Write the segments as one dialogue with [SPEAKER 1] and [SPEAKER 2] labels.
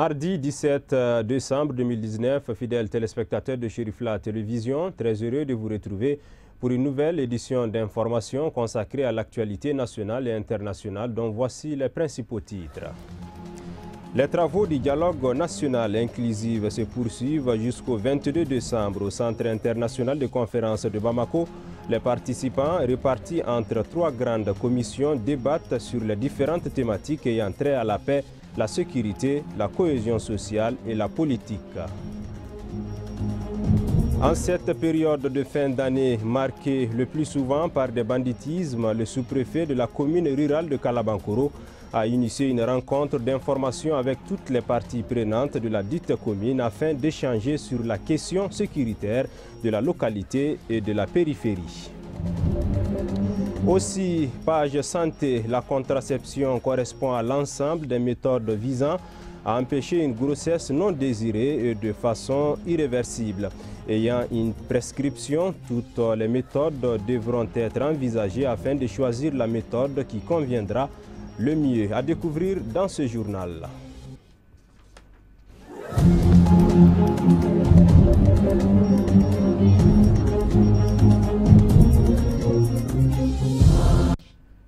[SPEAKER 1] Mardi 17 décembre 2019, fidèles téléspectateurs de Chérifla Télévision, très heureux de vous retrouver pour une nouvelle édition d'information consacrée à l'actualité nationale et internationale dont voici les principaux titres. Les travaux du dialogue national inclusif se poursuivent jusqu'au 22 décembre au Centre international de conférences de Bamako. Les participants, répartis entre 3 grandes commissions, débattent sur les différentes thématiques ayant trait à la paix, la sécurité, la cohésion sociale et la politique. En cette période de fin d'année marquée le plus souvent par des banditismes, le sous-préfet de la commune rurale de Kalabankoro a initié une rencontre d'information avec toutes les parties prenantes de la dite commune afin d'échanger sur la question sécuritaire de la localité et de la périphérie. Aussi, page santé, la contraception correspond à l'ensemble des méthodes visant à empêcher une grossesse non désirée et de façon irréversible. Ayant une prescription, toutes les méthodes devront être envisagées afin de choisir la méthode qui conviendra le mieux. À découvrir dans ce journal.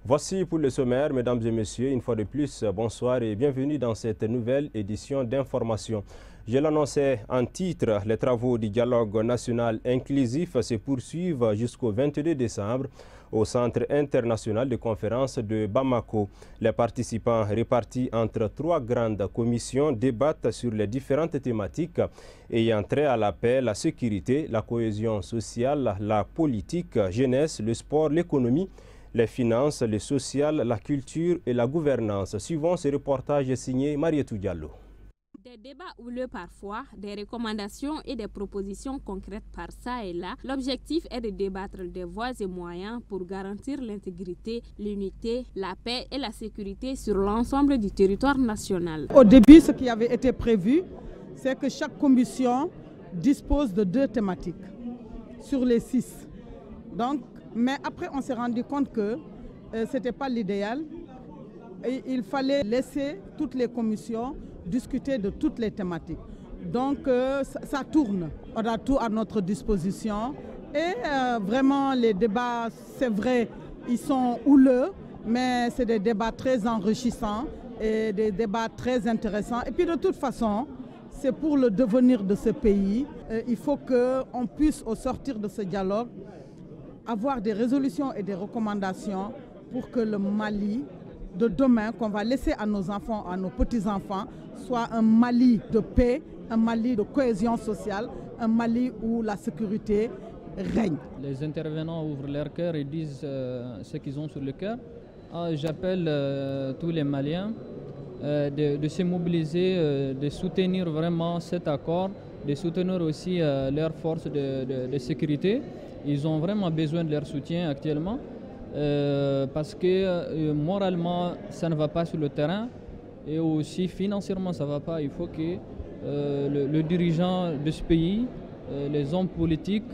[SPEAKER 1] Voici pour le sommaire, mesdames et messieurs, une fois de plus, bonsoir et bienvenue dans cette nouvelle édition d'information. Je l'annonçais en titre, les travaux du dialogue national inclusif se poursuivent jusqu'au 22 décembre au Centre international de conférences de Bamako. Les participants répartis entre 3 grandes commissions débattent sur les différentes thématiques ayant trait à la paix, la sécurité, la cohésion sociale, la politique, jeunesse, le sport, l'économie, les finances, le social, la culture et la gouvernance. Suivant ce reportage signé Marietou Diallo.
[SPEAKER 2] Des débats houleux parfois, des recommandations et des propositions concrètes par ça et là. L'objectif est de débattre des voies et moyens pour garantir l'intégrité, l'unité, la paix et la sécurité sur l'ensemble du territoire national.
[SPEAKER 3] Au début, ce qui avait été prévu, c'est que chaque commission dispose de 2 thématiques sur les 6. Mais après, on s'est rendu compte que ce n'était pas l'idéal. Il fallait laisser toutes les commissions discuter de toutes les thématiques. Donc, ça tourne. On a tout à notre disposition. Et vraiment, les débats, c'est vrai, ils sont houleux, mais c'est des débats très enrichissants et des débats très intéressants. Et puis, de toute façon, c'est pour le devenir de ce pays. Il faut qu'on puisse, au sortir de ce dialogue, avoir des résolutions et des recommandations pour que le Mali de demain, qu'on va laisser à nos enfants, à nos petits-enfants, soit un Mali de paix, un Mali de cohésion sociale, un Mali où la sécurité règne.
[SPEAKER 4] Les intervenants ouvrent leur cœur et disent ce qu'ils ont sur le cœur. J'appelle tous les Maliens de se mobiliser, de soutenir vraiment cet accord, de soutenir aussi leurs forces de sécurité. Ils ont vraiment besoin de leur soutien actuellement parce que moralement, ça ne va pas sur le terrain et aussi financièrement, ça ne va pas. Il faut que le dirigeant de ce pays, les hommes politiques,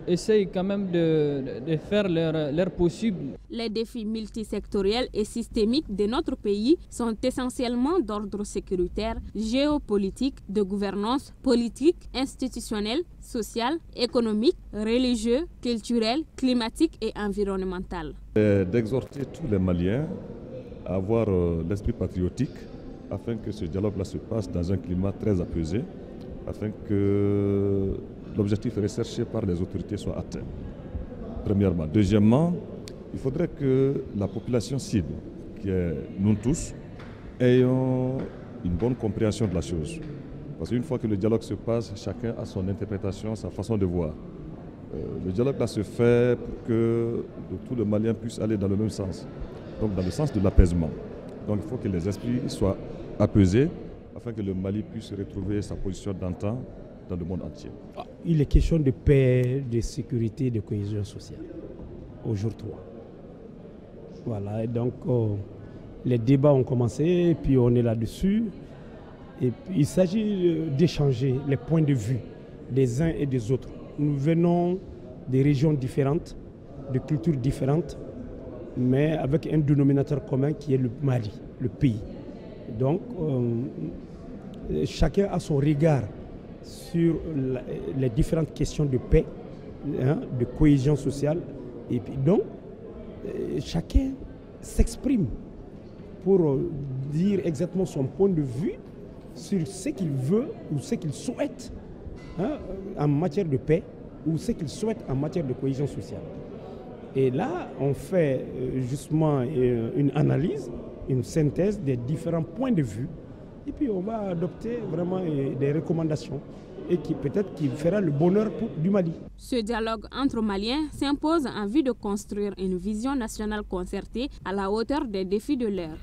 [SPEAKER 4] essayent quand même de faire leur possible.
[SPEAKER 2] Les défis multisectoriels et systémiques de notre pays sont essentiellement d'ordre sécuritaire, géopolitique, de gouvernance, politique, institutionnelle, social, économique, religieux, culturel, climatique et environnemental.
[SPEAKER 5] D'exhorter tous les Maliens à avoir l'esprit patriotique afin que ce dialogue-là se passe dans un climat très apaisé, afin que l'objectif recherché par les autorités soit atteint. Premièrement. Deuxièmement, il faudrait que la population cible, qui est nous tous, ayons une bonne compréhension de la chose. Parce qu'une fois que le dialogue se passe, chacun a son interprétation, sa façon de voir. Le dialogue là se fait pour que tout le Malien puisse aller dans le même sens, donc dans le sens de l'apaisement. Donc il faut que les esprits soient apaisés afin que le Mali puisse retrouver sa position d'antan dans le monde entier.
[SPEAKER 6] Il est question de paix, de sécurité, de cohésion sociale au jour 3. Voilà, et donc les débats ont commencé et puis on est là-dessus. Et puis, il s'agit d'échanger les points de vue des uns et des autres. Nous venons des régions différentes, de cultures différentes, mais avec un dénominateur commun qui est le Mali, le pays. Donc, chacun a son regard sur les différentes questions de paix, de cohésion sociale. Et puis donc, chacun s'exprime pour dire exactement son point de vue sur ce qu'il veut ou ce qu'il souhaite en matière de paix ou ce qu'il souhaite en matière de cohésion sociale. Et là, on fait justement une analyse, une synthèse des différents points de vue et puis on va adopter vraiment des recommandations et qui peut-être qui fera le bonheur du Mali.
[SPEAKER 2] Ce dialogue entre Maliens s'impose en vue de construire une vision nationale concertée à la hauteur des défis de l'heure.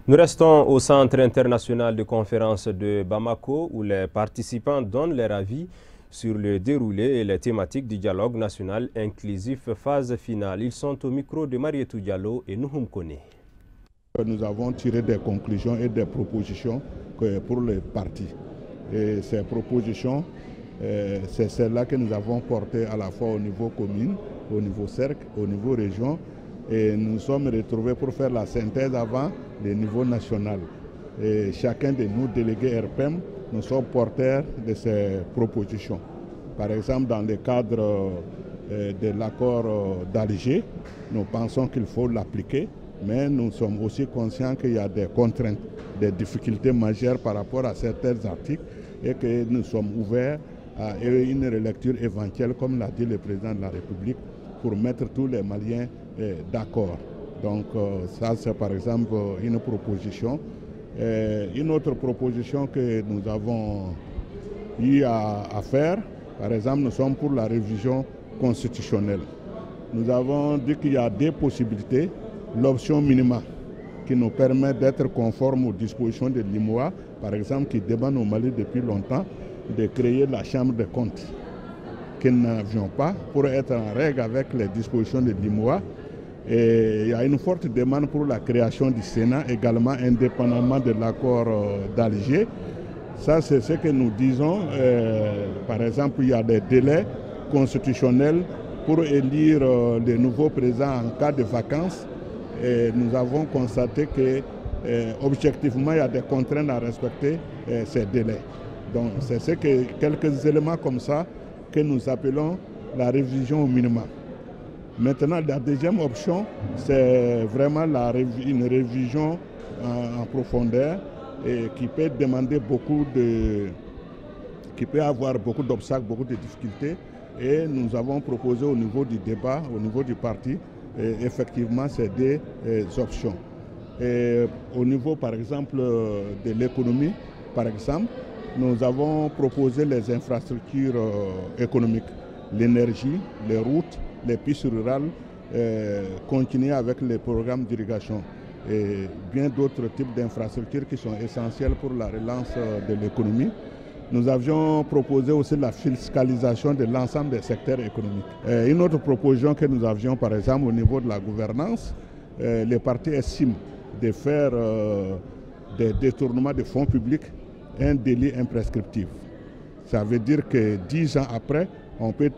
[SPEAKER 1] Nous restons au Centre international de conférence de Bamako où les participants donnent leur avis sur le déroulé et les thématiques du dialogue national inclusif phase finale. Ils sont au micro de Marietou Diallo et Nouhoum Kone.
[SPEAKER 7] Nous avons tiré des conclusions et des propositions pour les partis. Et ces propositions, c'est celles-là que nous avons portées à la fois au niveau commune, au niveau cercle, au niveau région. Et nous sommes retrouvés pour faire la synthèse avant le niveau national. Et chacun de nous, délégués RPM, nous sommes porteurs de ces propositions. Par exemple, dans le cadre de l'accord d'Alger, nous pensons qu'il faut l'appliquer, mais nous sommes aussi conscients qu'il y a des contraintes, des difficultés majeures par rapport à certains articles et que nous sommes ouverts à une relecture éventuelle, comme l'a dit le président de la République, pour mettre tous les Maliens d'accord. Donc ça, c'est par exemple une proposition. Une autre proposition que nous avons eu à faire, par exemple, nous sommes pour la révision constitutionnelle. Nous avons dit qu'il y a deux possibilités. L'option minima qui nous permet d'être conformes aux dispositions de l'IMOA, par exemple, qui demande au Mali depuis longtemps de créer la Chambre des comptes, que nous n'avions pas, pour être en règle avec les dispositions de l'IMOA. Et il y a une forte demande pour la création du Sénat, également indépendamment de l'accord d'Alger. Ça, c'est ce que nous disons. Par exemple, il y a des délais constitutionnels pour élire les nouveaux présidents en cas de vacances. Et nous avons constaté que, objectivement, il y a des contraintes à respecter ces délais. Donc, c'est quelques éléments comme ça que nous appelons la révision au minimum. Maintenant, la deuxième option, c'est vraiment une révision en profondeur et qui peut demander qui peut avoir beaucoup d'obstacles, beaucoup de difficultés. Et nous avons proposé au niveau du débat, au niveau du parti, effectivement ces deux options. Et au niveau, par exemple, de l'économie, par exemple, nous avons proposé les infrastructures économiques, l'énergie, les routes, les pistes rurales, continuer avec les programmes d'irrigation et bien d'autres types d'infrastructures qui sont essentielles pour la relance de l'économie. Nous avions proposé aussi la fiscalisation de l'ensemble des secteurs économiques. Une autre proposition que nous avions, par exemple, au niveau de la gouvernance, les partis estiment de faire des détournements de fonds publics un délit imprescriptible. Ça veut dire que 10 ans après,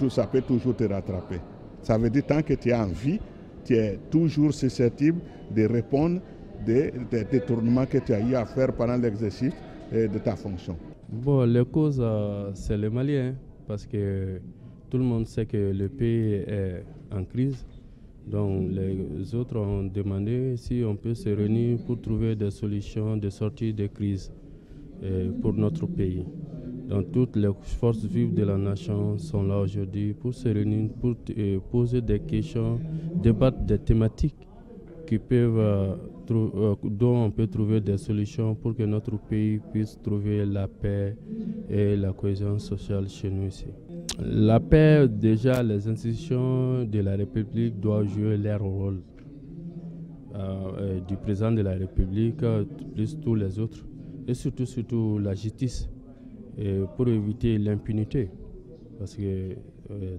[SPEAKER 7] ça peut toujours te rattraper. Ça veut dire que tant que tu es en vie, tu es toujours susceptible de répondre des détournements que tu as eu à faire pendant l'exercice de ta fonction.
[SPEAKER 8] Bon, les causes, c'est les Maliens, parce que tout le monde sait que le pays est en crise. Donc les autres ont demandé si on peut se réunir pour trouver des solutions de sortie de crise pour notre pays. Donc toutes les forces vives de la nation sont là aujourd'hui pour se réunir, pour poser des questions, débattre des thématiques qui peuvent, dont on peut trouver des solutions pour que notre pays puisse trouver la paix et la cohésion sociale chez nous ici. La paix, déjà, les institutions de la République doivent jouer leur rôle. Du président de la République, plus tous les autres, et surtout la justice, pour éviter l'impunité. Parce que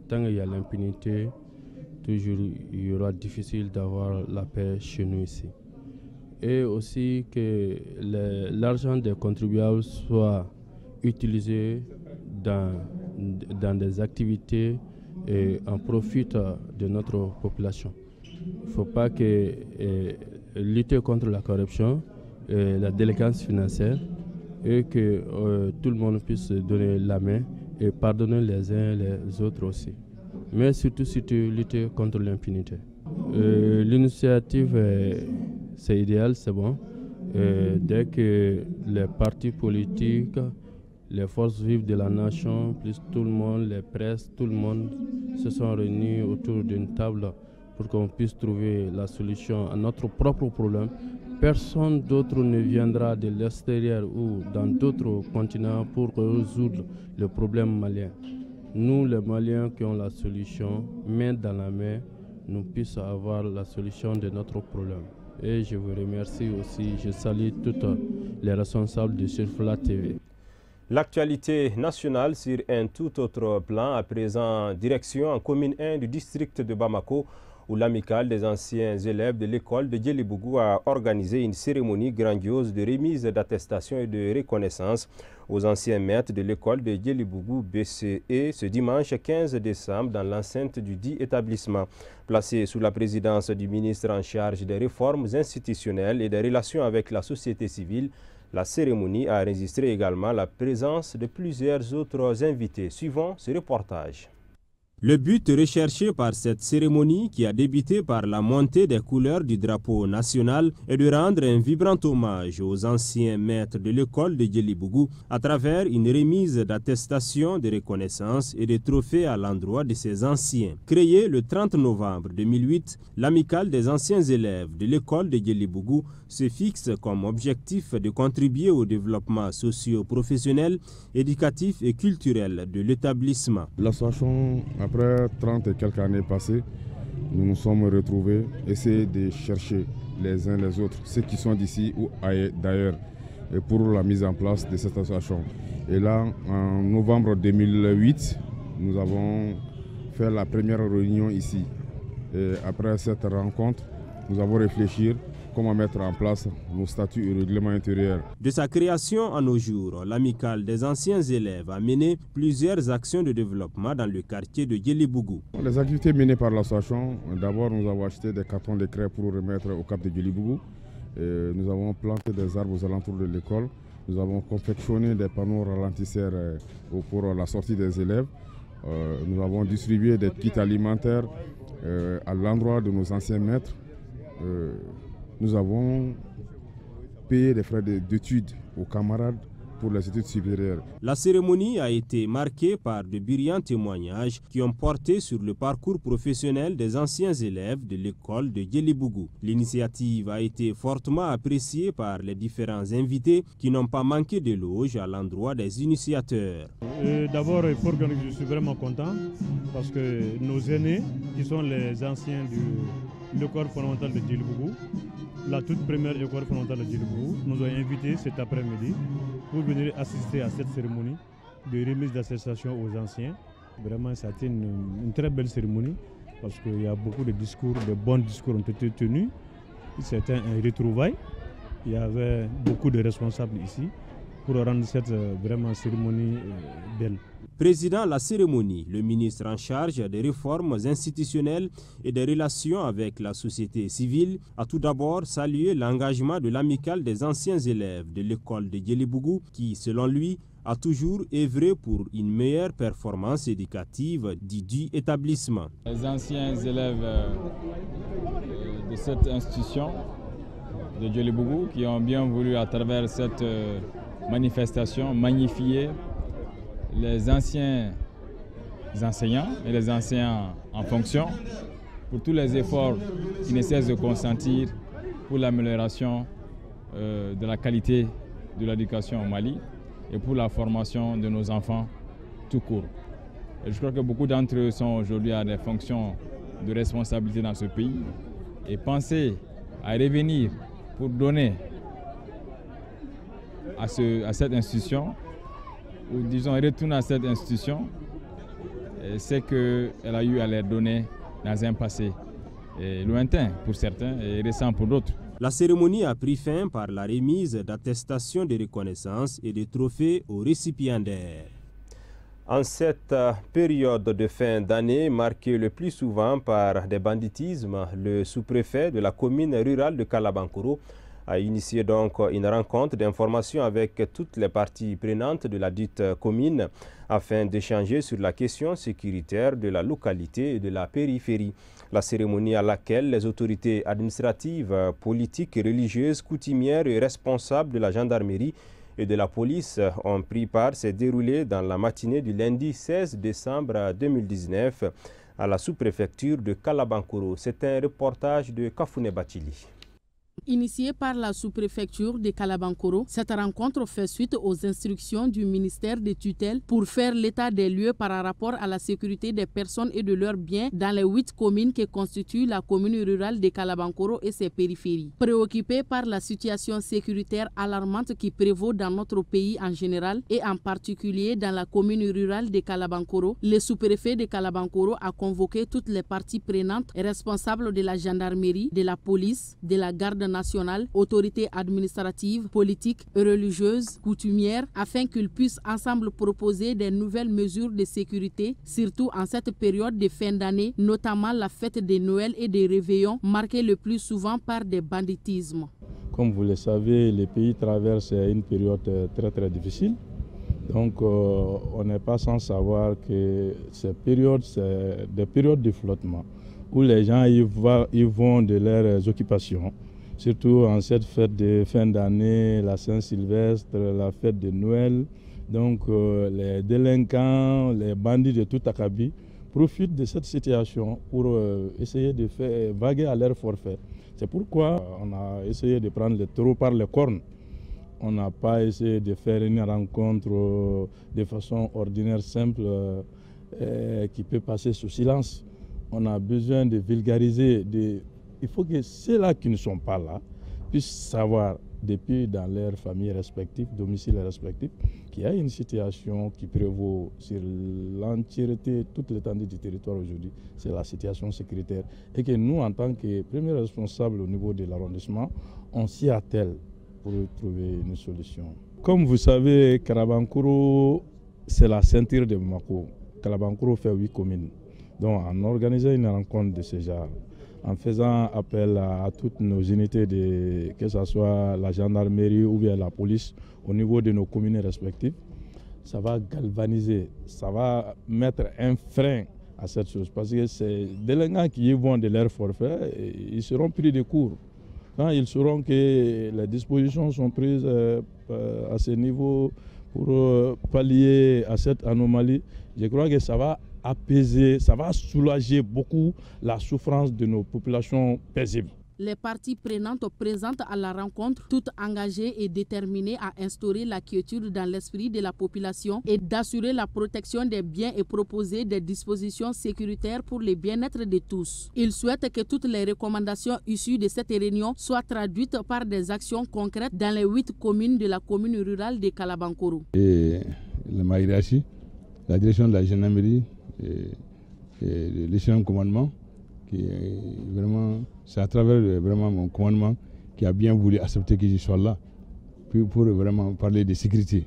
[SPEAKER 8] tant qu'il y a l'impunité, toujours il y aura difficile d'avoir la paix chez nous ici. Et aussi que l'argent des contribuables soit utilisé dans des activités et en profit de notre population. Il ne faut pas que lutter contre la corruption, la délinquance financière et que tout le monde puisse se donner la main et pardonner les uns les autres aussi. Mais surtout lutter contre l'impunité. L'initiative, c'est idéal, c'est bon. Dès que les partis politiques, les forces vives de la nation, plus tout le monde, les presses, tout le monde se sont réunis autour d'une table pour qu'on puisse trouver la solution à notre propre problème. Personne d'autre ne viendra de l'extérieur ou dans d'autres continents pour résoudre le problème malien. Nous, les Maliens qui ont la solution, main dans la main, nous puissions avoir la solution de notre problème. Et je vous remercie aussi, je salue toutes les responsables de Surfla TV.
[SPEAKER 1] L'actualité nationale sur un tout autre plan, à présent direction en commune 1 du district de Bamako, où l'amicale des anciens élèves de l'école de Djelibougou a organisé une cérémonie grandiose de remise d'attestation et de reconnaissance aux anciens maîtres de l'école de Djelibougou BCE ce dimanche 15 décembre dans l'enceinte du dit établissement. Placé sous la présidence du ministre en charge des réformes institutionnelles et des relations avec la société civile, la cérémonie a enregistré également la présence de plusieurs autres invités. Suivons ce reportage. Le but recherché par cette cérémonie, qui a débuté par la montée des couleurs du drapeau national, est de rendre un vibrant hommage aux anciens maîtres de l'école de Djelibougou à travers une remise d'attestations de reconnaissance et de trophées à l'endroit de ces anciens. Créée le 30 novembre 2008, l'amicale des anciens élèves de l'école de Djelibougou se fixe comme objectif de contribuer au développement socio-professionnel, éducatif et culturel de l'établissement.
[SPEAKER 9] L'association, après 30 et quelques années passées, nous nous sommes retrouvés, essayer de chercher les uns les autres, ceux qui sont d'ici ou d'ailleurs, pour la mise en place de cette association. Et là, en novembre 2008, nous avons fait la première réunion ici. Et après cette rencontre, nous avons réfléchi comment mettre en place nos statuts et règlements intérieurs.
[SPEAKER 1] De sa création à nos jours, l'amicale des anciens élèves a mené plusieurs actions de développement dans le quartier de Djelibougou.
[SPEAKER 9] Les activités menées par l'association, d'abord nous avons acheté des cartons de craie pour remettre au cap de Djelibougou. Nous avons planté des arbres aux alentours de l'école. Nous avons confectionné des panneaux ralentisseurs pour la sortie des élèves. Nous avons distribué des kits alimentaires à l'endroit de nos anciens maîtres. Nous avons payé des frais d'études aux camarades pour les études supérieures.
[SPEAKER 1] La cérémonie a été marquée par de brillants témoignages qui ont porté sur le parcours professionnel des anciens élèves de l'école de Djelibougou. L'initiative a été fortement appréciée par les différents invités qui n'ont pas manqué d'éloges à l'endroit des initiateurs.
[SPEAKER 10] D'abord, je suis vraiment content parce que nos aînés, qui sont les anciens de l'école fondamentale de Djelibougou, la toute première école fondamentale de Djelibougou, nous ont invités cet après-midi pour venir assister à cette cérémonie de remise d'attestation aux anciens. Vraiment, ça a été une très belle cérémonie parce qu'il y a beaucoup de discours, de bons discours ont été tenus. C'était un retrouvaille. Il y avait beaucoup de responsables ici pour rendre cette vraiment cérémonie belle.
[SPEAKER 1] Président de la cérémonie, le ministre en charge des réformes institutionnelles et des relations avec la société civile a tout d'abord salué l'engagement de l'amicale des anciens élèves de l'école de Djelibougou qui, selon lui, a toujours œuvré pour une meilleure performance éducative du établissement.
[SPEAKER 11] Les anciens élèves de cette institution de Djelibougou qui ont bien voulu à travers cette manifestation magnifier les anciens enseignants et les enseignants en fonction pour tous les efforts qui ne cessent de consentir pour l'amélioration de la qualité de l'éducation au Mali et pour la formation de nos enfants tout court. Et je crois que beaucoup d'entre eux sont aujourd'hui à des fonctions de responsabilité dans ce pays et penser à revenir pour donner à cette institution, ou disons retourner à cette institution, c'est qu'elle a eu à les donner dans un passé lointain pour certains et récent pour d'autres.
[SPEAKER 1] La cérémonie a pris fin par la remise d'attestations de reconnaissance et de trophées aux récipiendaires. En cette période de fin d'année marquée le plus souvent par des banditismes, le sous-préfet de la commune rurale de Kalabankoro a initié donc une rencontre d'information avec toutes les parties prenantes de la dite commune afin d'échanger sur la question sécuritaire de la localité et de la périphérie. La cérémonie à laquelle les autorités administratives, politiques, religieuses, coutumières et responsables de la gendarmerie et de la police ont pris part s'est déroulée dans la matinée du lundi 16 décembre 2019 à la sous-préfecture de Kalabankoro. C'est un reportage de Kafouné Batili.
[SPEAKER 12] Initiée par la sous-préfecture de Kalabankoro, cette rencontre fait suite aux instructions du ministère des tutelles pour faire l'état des lieux par rapport à la sécurité des personnes et de leurs biens dans les 8 communes qui constituent la commune rurale de Kalabankoro et ses périphéries. Préoccupés par la situation sécuritaire alarmante qui prévaut dans notre pays en général et en particulier dans la commune rurale de Kalabankoro, le sous-préfet de Kalabankoro a convoqué toutes les parties prenantes responsables de la gendarmerie, de la police, de la garde nationale, autorités administratives, politiques, religieuses, coutumières, afin qu'ils puissent ensemble proposer des nouvelles mesures de sécurité, surtout en cette période de fin d'année, notamment la fête de Noël et des réveillons, marquée le plus souvent par des banditismes.
[SPEAKER 13] Comme vous le savez, le pays traverse une période très difficile. Donc on n'est pas sans savoir que ces périodes, c'est des périodes de flottement, où les gens y vont de leurs occupations. Surtout en cette fête de fin d'année, la Saint-Sylvestre, la fête de Noël. Donc les délinquants, les bandits de tout acabit profitent de cette situation pour essayer de faire vaguer à leur forfait. C'est pourquoi on a essayé de prendre le taureau par les cornes. On n'a pas essayé de faire une rencontre de façon ordinaire, simple, qui peut passer sous silence. On a besoin de vulgariser, il faut que ceux-là qui ne sont pas là puissent savoir, depuis dans leurs familles respectives, domiciles respectifs, qu'il y a une situation qui prévaut sur l'entièreté, toute l'étendue du territoire aujourd'hui, c'est la situation sécuritaire. Et que nous, en tant que premiers responsables au niveau de l'arrondissement, on s'y attelle pour trouver une solution. Comme vous savez, Kalabankoro, c'est la ceinture de Bamako. Kalabankoro fait 8 communes. Donc, en organisant une rencontre de ce genre, en faisant appel à toutes nos unités, que ce soit la gendarmerie ou bien la police, au niveau de nos communes respectives, ça va galvaniser, ça va mettre un frein à cette chose. Parce que ces délinquants qui y vont de leur forfait, ils seront pris de court. Quand ils sauront que les dispositions sont prises à ce niveau pour pallier à cette anomalie, je crois que ça va apaiser, ça va soulager beaucoup la souffrance de nos populations paisibles.
[SPEAKER 12] Les parties prenantes présentes à la rencontre, toutes engagées et déterminées à instaurer la quiétude dans l'esprit de la population et d'assurer la protection des biens et proposer des dispositions sécuritaires pour le bien-être de tous. Ils souhaitent que toutes les recommandations issues de cette réunion soient traduites par des actions concrètes dans les 8 communes de la commune rurale de Kalabankoro.
[SPEAKER 9] Et le Maïrachi, la direction de la gendarmerie, et l'échelon de commandement, qui est vraiment, c'est à travers vraiment mon commandement qui a bien voulu accepter que je sois là pour vraiment parler de sécurité.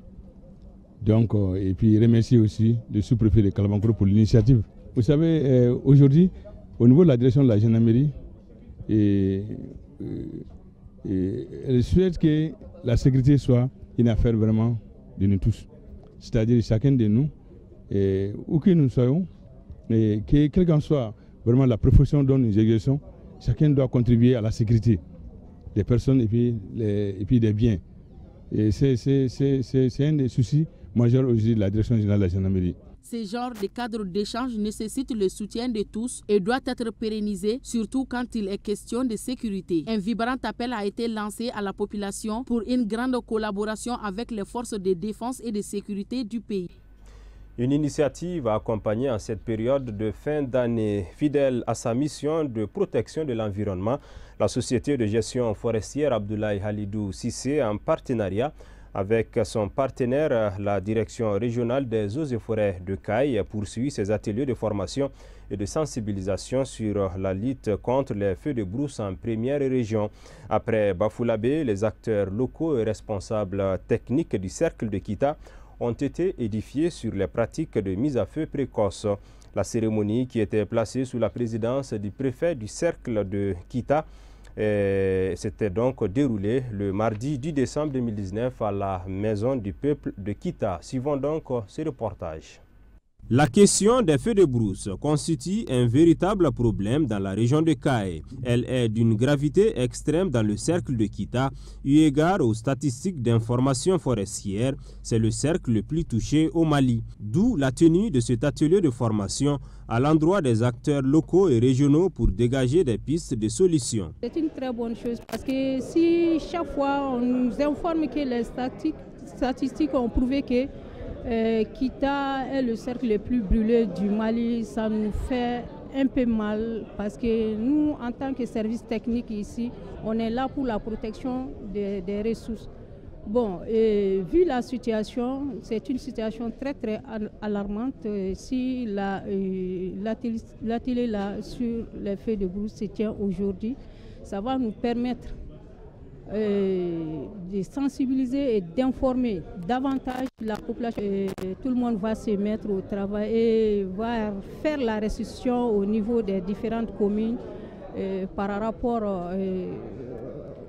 [SPEAKER 9] Donc, et puis remercier aussi le sous-préfet de Kalabankoro pour l'initiative. Vous savez, aujourd'hui, au niveau de la direction de la gendarmerie, elle souhaite que la sécurité soit une affaire vraiment de nous tous. C'est-à-dire chacun de nous, où que nous soyons, et que quelle qu'en soit vraiment la profession dont nous exerçons, chacun doit contribuer à la sécurité des personnes et puis des biens. Et c'est un des soucis majeurs aujourd'hui de la direction générale de la gendarmerie.
[SPEAKER 12] Ce genre de cadre d'échange nécessite le soutien de tous et doit être pérennisé, surtout quand il est question de sécurité. Un vibrant appel a été lancé à la population pour une grande collaboration avec les forces de défense et de sécurité du pays.
[SPEAKER 1] Une initiative accompagnée en cette période de fin d'année. Fidèle à sa mission de protection de l'environnement, la société de gestion forestière Abdoulaye Halidou Cissé, en partenariat avec son partenaire, la direction régionale des eaux et forêts de Caille, poursuit ses ateliers de formation et de sensibilisation sur la lutte contre les feux de brousse en première région. Après Bafoulabé, les acteurs locaux et responsables techniques du cercle de Kita ont été édifiés sur les pratiques de mise à feu précoce. La cérémonie, qui était placée sous la présidence du préfet du cercle de Kita, C'était donc déroulé le mardi 10 décembre 2019 à la Maison du Peuple de Kita. Suivons donc ce reportage. La question des feux de brousse constitue un véritable problème dans la région de Kaé. Elle est d'une gravité extrême dans le cercle de Kita, eu égard aux statistiques d'information forestière. C'est le cercle le plus touché au Mali. D'où la tenue de cet atelier de formation à l'endroit des acteurs locaux et régionaux pour dégager des pistes de solutions.
[SPEAKER 14] C'est une très bonne chose parce que si chaque fois on nous informe que les statistiques ont prouvé que Kita est le cercle le plus brûlé du Mali, ça nous fait un peu mal parce que nous, en tant que service technique ici, on est là pour la protection des ressources. Bon, vu la situation, c'est une situation très alarmante. Si l'atelier là sur les feux de brousse se tient aujourd'hui, ça va nous permettre de sensibiliser et d'informer davantage la population. Tout le monde va se mettre au travail et va faire la restitution au niveau des différentes communes par rapport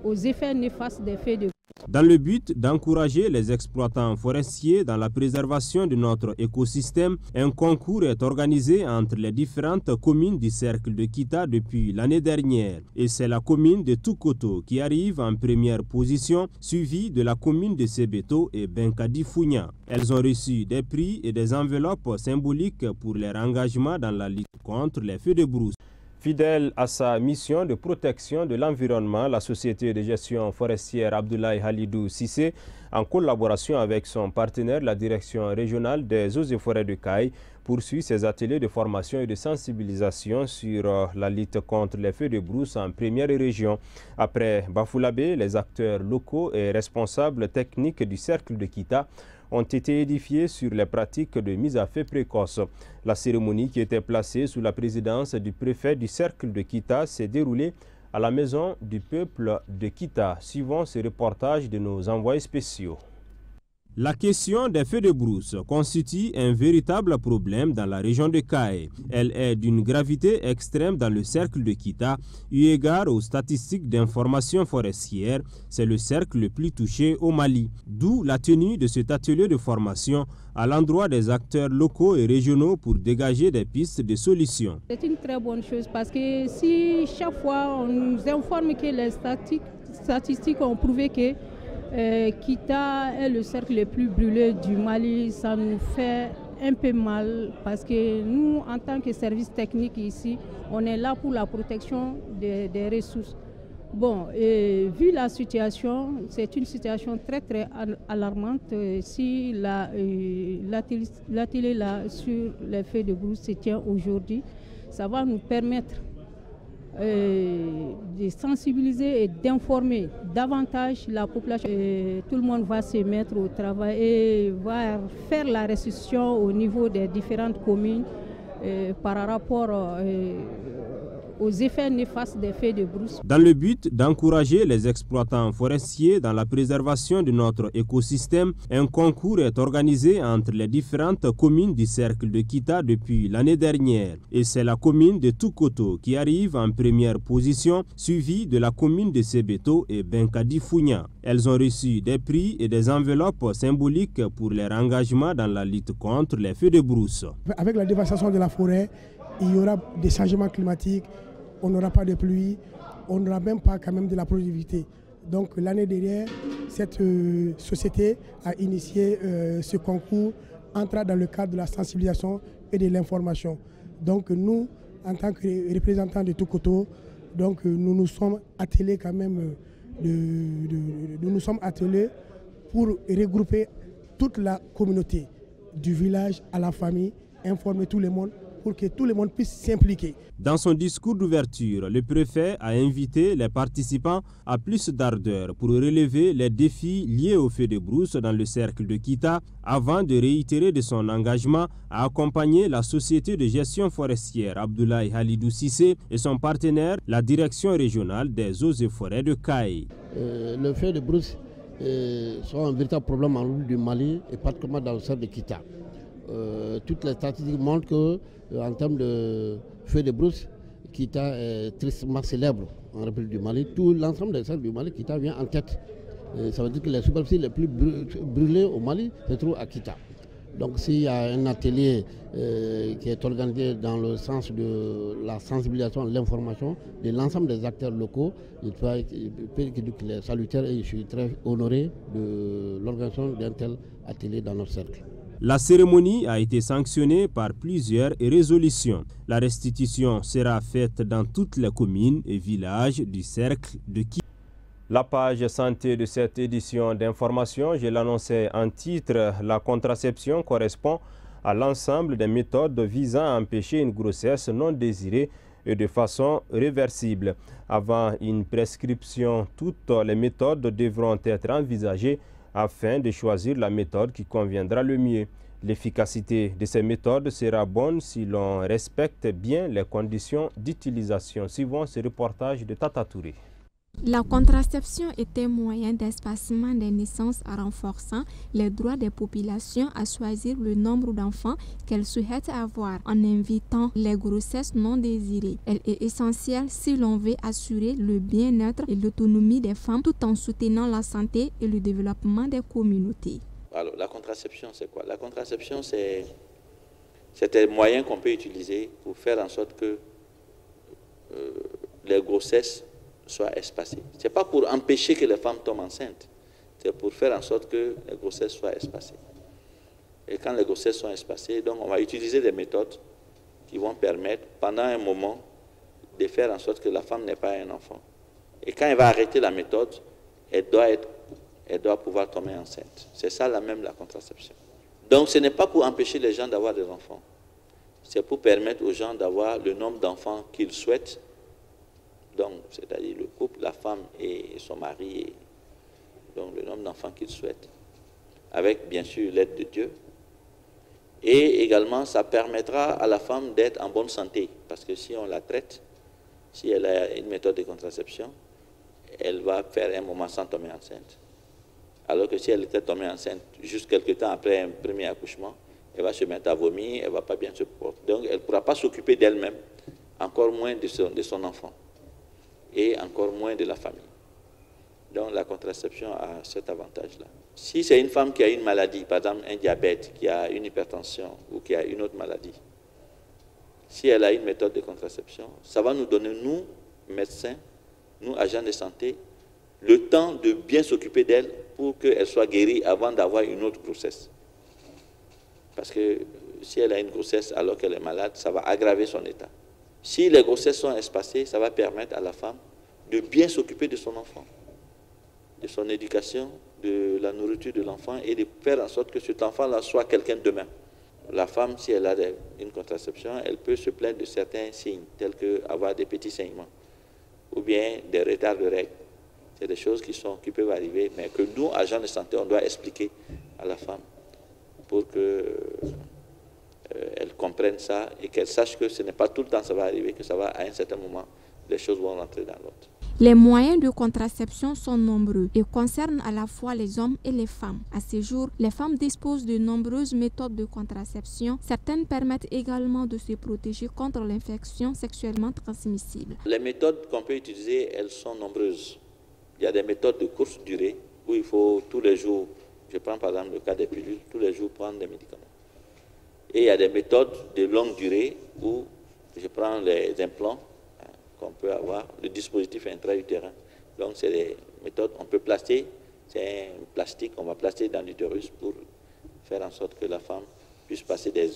[SPEAKER 14] aux effets néfastes des feux de brousse.
[SPEAKER 1] Dans le but d'encourager les exploitants forestiers dans la préservation de notre écosystème, un concours est organisé entre les différentes communes du cercle de Kita depuis l'année dernière. Et c'est la commune de Toukoto qui arrive en première position, suivie de la commune de Sebeto et Benkadi Founia. Elles ont reçu des prix et des enveloppes symboliques pour leur engagement dans la lutte contre les feux de brousse. Fidèle à sa mission de protection de l'environnement, la société de gestion forestière Abdoulaye Halidou Cissé, en collaboration avec son partenaire, la direction régionale des eaux et forêts de Kaye, poursuit ses ateliers de formation et de sensibilisation sur la lutte contre les feux de brousse en première région. Après Bafoulabé, les acteurs locaux et responsables techniques du cercle de Kita ont été édifiés sur les pratiques de mise à feu précoce. La cérémonie, qui était placée sous la présidence du préfet du cercle de Kita, s'est déroulée à la Maison du Peuple de Kita. Suivons ce reportage de nos envoyés spéciaux. La question des feux de brousse constitue un véritable problème dans la région de Kaé. Elle est d'une gravité extrême dans le cercle de Kita, eu égard aux statistiques d'information forestière. C'est le cercle le plus touché au Mali. D'où la tenue de cet atelier de formation à l'endroit des acteurs locaux et régionaux pour dégager des pistes de solutions.
[SPEAKER 14] C'est une très bonne chose parce que si chaque fois on nous informe que les statistiques ont prouvé que Kita est le cercle le plus brûlé du Mali, ça nous fait un peu mal parce que nous, en tant que service technique ici, on est là pour la protection des ressources. Bon, vu la situation, c'est une situation très alarmante. Si l'atelier là sur les feux de brousse se tient aujourd'hui, ça va nous permettre de sensibiliser et d'informer davantage la population. Tout le monde va se mettre au travail et va faire la restitution au niveau des différentes communes par rapport aux effets néfastes des feux de brousse.
[SPEAKER 1] Dans le but d'encourager les exploitants forestiers dans la préservation de notre écosystème, un concours est organisé entre les différentes communes du cercle de Kita depuis l'année dernière. Et c'est la commune de Toukoto qui arrive en première position, suivie de la commune de Sebeto et Benkadi Founia. Elles ont reçu des prix et des enveloppes symboliques pour leur engagement dans la lutte contre les feux de brousse.
[SPEAKER 15] Avec la dévastation de la forêt, il y aura des changements climatiques. On n'aura pas de pluie, on n'aura même pas quand même de la productivité. Donc l'année dernière, cette société a initié ce concours, entra dans le cadre de la sensibilisation et de l'information. Donc nous, en tant que représentants de Toukoto, donc nous nous sommes attelés quand même, nous sommes attelés pour regrouper toute la communauté, du village à la famille, informer tout le monde, pour que tout le monde puisse s'impliquer.
[SPEAKER 1] Dans son discours d'ouverture, le préfet a invité les participants à plus d'ardeur pour relever les défis liés au feu de brousse dans le cercle de Kita, avant de réitérer de son engagement à accompagner la société de gestion forestière Abdoulaye Halidou Cissé et son partenaire, la direction régionale des eaux et forêts de Kaye.
[SPEAKER 16] Le feu de brousse sont un véritable problème en l'île du Mali et particulièrement dans le cercle de Kita. Toutes les statistiques montrent qu'en termes de feux de brousse, Kita est tristement célèbre en République du Mali. Tout l'ensemble des cercles du Mali, Kita vient en tête. Ça veut dire que les superficies les plus brûlées au Mali se trouvent à Kita. Donc s'il y a un atelier qui est organisé dans le sens de la sensibilisation, l'information de l'ensemble des acteurs locaux, il peut être salutaire et je suis très honoré de l'organisation d'un tel atelier dans notre cercle.
[SPEAKER 1] La cérémonie a été sanctionnée par plusieurs résolutions. La restitution sera faite dans toutes les communes et villages du cercle de Kita. La page santé de cette édition d'information, je l'annonçais en titre, la contraception correspond à l'ensemble des méthodes visant à empêcher une grossesse non désirée et de façon réversible. Avant une prescription, toutes les méthodes devront être envisagées afin de choisir la méthode qui conviendra le mieux. L'efficacité de ces méthodes sera bonne si l'on respecte bien les conditions d'utilisation. Suivons ce reportage de Tata Touré.
[SPEAKER 17] La contraception est un moyen d'espacement des naissances renforçant les droits des populations à choisir le nombre d'enfants qu'elles souhaitent avoir en évitant les grossesses non désirées. Elle est essentielle si l'on veut assurer le bien-être et l'autonomie des femmes tout en soutenant la santé et le développement des communautés.
[SPEAKER 18] Alors, la contraception, c'est quoi? La contraception, c'est un moyen qu'on peut utiliser pour faire en sorte que les grossesses soient espacées. Ce n'est pas pour empêcher que les femmes tombent enceintes, c'est pour faire en sorte que les grossesses soient espacées. Et quand les grossesses sont espacées, donc on va utiliser des méthodes qui vont permettre, pendant un moment, de faire en sorte que la femme n'ait pas un enfant. Et quand elle va arrêter la méthode, elle doit pouvoir tomber enceinte. C'est ça la contraception. Donc ce n'est pas pour empêcher les gens d'avoir des enfants, c'est pour permettre aux gens d'avoir le nombre d'enfants qu'ils souhaitent. Donc, c'est-à-dire le couple, la femme et son mari, donc le nombre d'enfants qu'ils souhaitent, avec bien sûr l'aide de Dieu. Et également, ça permettra à la femme d'être en bonne santé, parce que si on la traite, si elle a une méthode de contraception, elle va faire un moment sans tomber enceinte. Alors que si elle était tombée enceinte juste quelques temps après un premier accouchement, elle va se mettre à vomir, elle ne va pas bien se porter. Donc, elle ne pourra pas s'occuper d'elle-même, encore moins de son enfant. Et encore moins de la famille. Donc la contraception a cet avantage-là. Si c'est une femme qui a une maladie, par exemple un diabète, qui a une hypertension ou qui a une autre maladie, si elle a une méthode de contraception, ça va nous donner, nous, médecins, nous, agents de santé, le temps de bien s'occuper d'elle pour qu'elle soit guérie avant d'avoir une autre grossesse. Parce que si elle a une grossesse alors qu'elle est malade, ça va aggraver son état. Si les grossesses sont espacées, ça va permettre à la femme de bien s'occuper de son enfant, de son éducation, de la nourriture de l'enfant et de faire en sorte que cet enfant-là soit quelqu'un de demain. La femme, si elle a une contraception, elle peut se plaindre de certains signes, tels qu'avoir des petits saignements ou bien des retards de règles. C'est des choses qui peuvent arriver, mais que nous, agents de santé, on doit expliquer à la femme pour que elle comprenne ça et qu'elle sache que ce n'est pas tout le temps ça va arriver, que ça va à un certain moment, les choses vont rentrer dans l'autre.
[SPEAKER 17] Les moyens de contraception sont nombreux et concernent à la fois les hommes et les femmes. À ce jour, les femmes disposent de nombreuses méthodes de contraception. Certaines permettent également de se protéger contre l'infection sexuellement transmissible.
[SPEAKER 18] Les méthodes qu'on peut utiliser, elles sont nombreuses. Il y a des méthodes de courte durée où il faut tous les jours, je prends par exemple le cas des pilules, tous les jours prendre des médicaments. Et il y a des méthodes de longue durée où je prends les implants qu'on peut avoir, le dispositif intra-utérin. Donc c'est des méthodes, on peut placer, c'est un plastique, on va placer dans l'utérus pour faire en sorte que la femme puisse passer des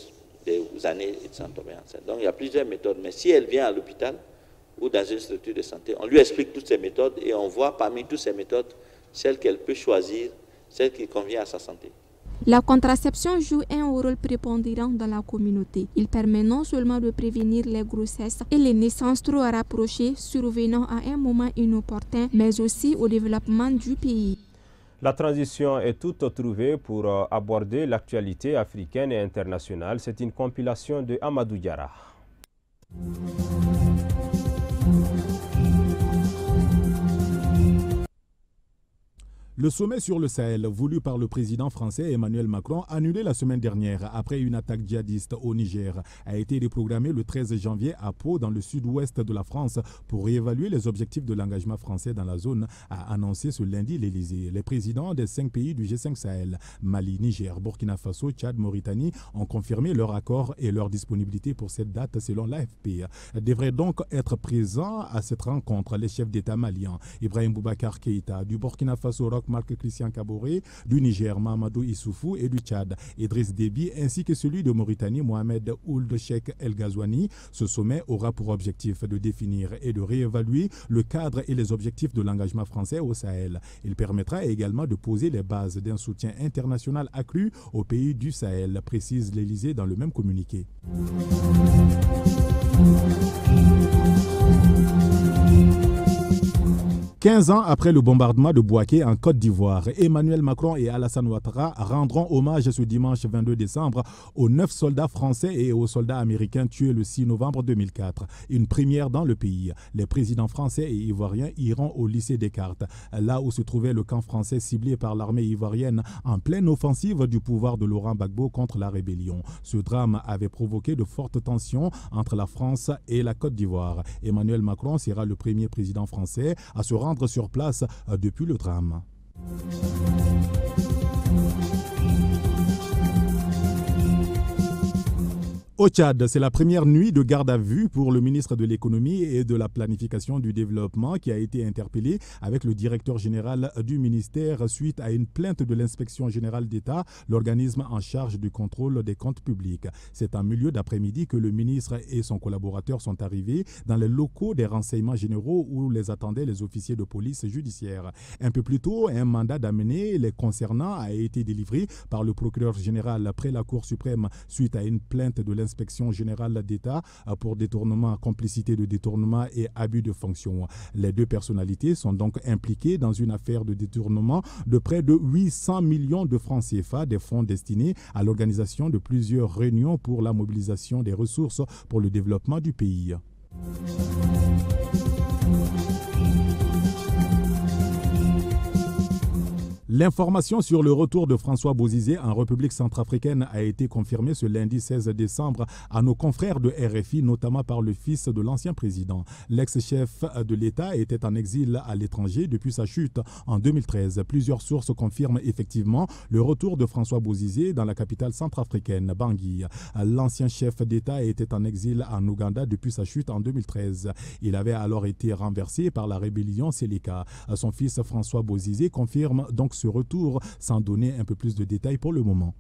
[SPEAKER 18] années sans tomber enceinte. Donc il y a plusieurs méthodes, mais si elle vient à l'hôpital ou dans une structure de santé, on lui explique toutes ces méthodes et on voit parmi toutes ces méthodes celle qu'elle peut choisir, celle qui convient à sa santé.
[SPEAKER 17] La contraception joue un rôle prépondérant dans la communauté. Il permet non seulement de prévenir les grossesses et les naissances trop rapprochées survenant à un moment inopportun, mais aussi au développement du pays.
[SPEAKER 1] La transition est toute trouvée pour aborder l'actualité africaine et internationale. C'est une compilation de Amadou Diarra.
[SPEAKER 19] Le sommet sur le Sahel, voulu par le président français Emmanuel Macron, annulé la semaine dernière après une attaque djihadiste au Niger, a été reprogrammé le 13 janvier à Pau, dans le sud-ouest de la France, pour réévaluer les objectifs de l'engagement français dans la zone, a annoncé ce lundi l'Élysée. Les présidents des 5 pays du G5 Sahel, Mali, Niger, Burkina Faso, Tchad, Mauritanie, ont confirmé leur accord et leur disponibilité pour cette date selon l'AFP. Devraient donc être présents à cette rencontre les chefs d'État maliens, Ibrahim Boubacar Keïta, du Burkina Faso, Marc Christian Kaboré, du Niger, Mamadou Issoufou, et du Tchad, Idriss Déby, ainsi que celui de Mauritanie, Mohamed Ould Cheikh El Ghazouani. Ce sommet aura pour objectif de définir et de réévaluer le cadre et les objectifs de l'engagement français au Sahel. Il permettra également de poser les bases d'un soutien international accru aux pays du Sahel, précise l'Élysée dans le même communiqué. 15 ans après le bombardement de Bouaké en Côte d'Ivoire, Emmanuel Macron et Alassane Ouattara rendront hommage ce dimanche 22 décembre aux 9 soldats français et aux soldats américains tués le 6 novembre 2004. Une première dans le pays. Les présidents français et ivoiriens iront au lycée Descartes, là où se trouvait le camp français ciblé par l'armée ivoirienne en pleine offensive du pouvoir de Laurent Gbagbo contre la rébellion. Ce drame avait provoqué de fortes tensions entre la France et la Côte d'Ivoire. Emmanuel Macron sera le premier président français à se rendre sur place depuis le drame. Au Tchad, c'est la première nuit de garde à vue pour le ministre de l'économie et de la planification du développement qui a été interpellé avec le directeur général du ministère suite à une plainte de l'inspection générale d'État, l'organisme en charge du contrôle des comptes publics. C'est en milieu d'après-midi que le ministre et son collaborateur sont arrivés dans les locaux des renseignements généraux où les attendaient les officiers de police judiciaire. Un peu plus tôt, un mandat d'amener les concernant a été délivré par le procureur général après la Cour suprême suite à une plainte de l'inspection générale d'État pour détournement, complicité de détournement et abus de fonction. Les deux personnalités sont donc impliquées dans une affaire de détournement de près de 800 millions de francs CFA, des fonds destinés à l'organisation de plusieurs réunions pour la mobilisation des ressources pour le développement du pays. L'information sur le retour de François Bozizé en République centrafricaine a été confirmée ce lundi 16 décembre à nos confrères de RFI, notamment par le fils de l'ancien président. L'ex-chef de l'État était en exil à l'étranger depuis sa chute en 2013. Plusieurs sources confirment effectivement le retour de François Bozizé dans la capitale centrafricaine, Bangui. L'ancien chef d'État était en exil en Ouganda depuis sa chute en 2013. Il avait alors été renversé par la rébellion Seleka. Son fils François Bozizé confirme donc ce retour sans donner un peu plus de détails pour le moment.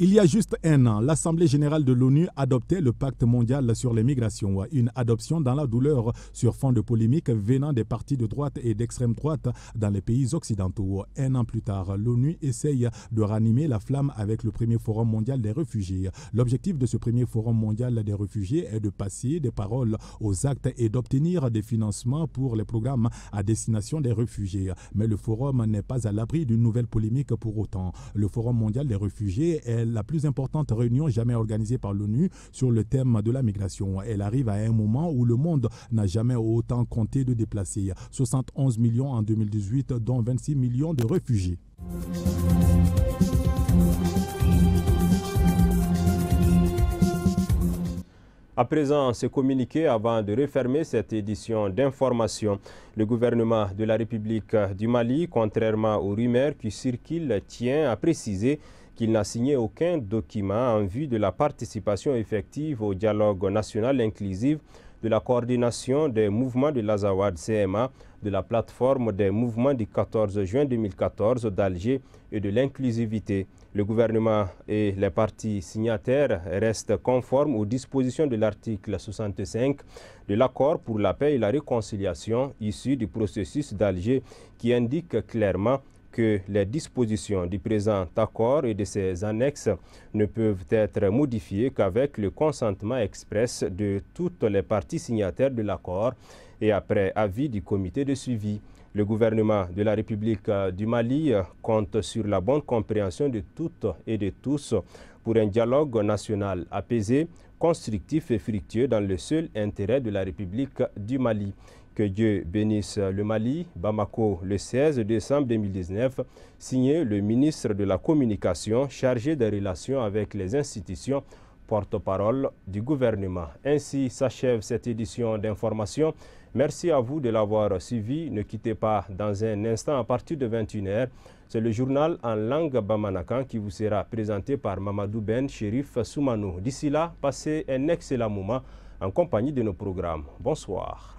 [SPEAKER 19] Il y a juste un an, l'Assemblée générale de l'ONU adoptait le pacte mondial sur les migrations, une adoption dans la douleur sur fond de polémiques venant des partis de droite et d'extrême droite dans les pays occidentaux. Un an plus tard, l'ONU essaye de ranimer la flamme avec le premier forum mondial des réfugiés. L'objectif de ce premier forum mondial des réfugiés est de passer des paroles aux actes et d'obtenir des financements pour les programmes à destination des réfugiés. Mais le forum n'est pas à l'abri d'une nouvelle polémique pour autant. Le forum mondial des réfugiés est la plus importante réunion jamais organisée par l'ONU sur le thème de la migration. Elle arrive à un moment où le monde n'a jamais autant compté de déplacés. 71 millions en 2018, dont 26 millions de réfugiés.
[SPEAKER 1] À présent, ce communiqué avant de refermer cette édition d'information. Le gouvernement de la République du Mali, contrairement aux rumeurs qui circulent, tient à préciser qu'il n'a signé aucun document en vue de la participation effective au dialogue national inclusif, de la coordination des mouvements de l'Azawad CMA, de la plateforme des mouvements du 14 juin 2014 d'Alger et de l'inclusivité. Le gouvernement et les partis signataires restent conformes aux dispositions de l'article 65 de l'accord pour la paix et la réconciliation issu du processus d'Alger qui indique clairement que les dispositions du présent accord et de ses annexes ne peuvent être modifiées qu'avec le consentement express de toutes les parties signataires de l'accord et après avis du comité de suivi. Le gouvernement de la République du Mali compte sur la bonne compréhension de toutes et de tous pour un dialogue national apaisé, constructif et fructueux dans le seul intérêt de la République du Mali. Que Dieu bénisse le Mali. Bamako, le 16 décembre 2019, signé le ministre de la Communication chargé des relations avec les institutions, porte-parole du gouvernement. Ainsi s'achève cette édition d'information. Merci à vous de l'avoir suivi. Ne quittez pas dans un instant à partir de 21h. C'est le journal en langue bamanakan qui vous sera présenté par Mamadou Ben Chérif Soumanou. D'ici là, passez un excellent moment en compagnie de nos programmes. Bonsoir.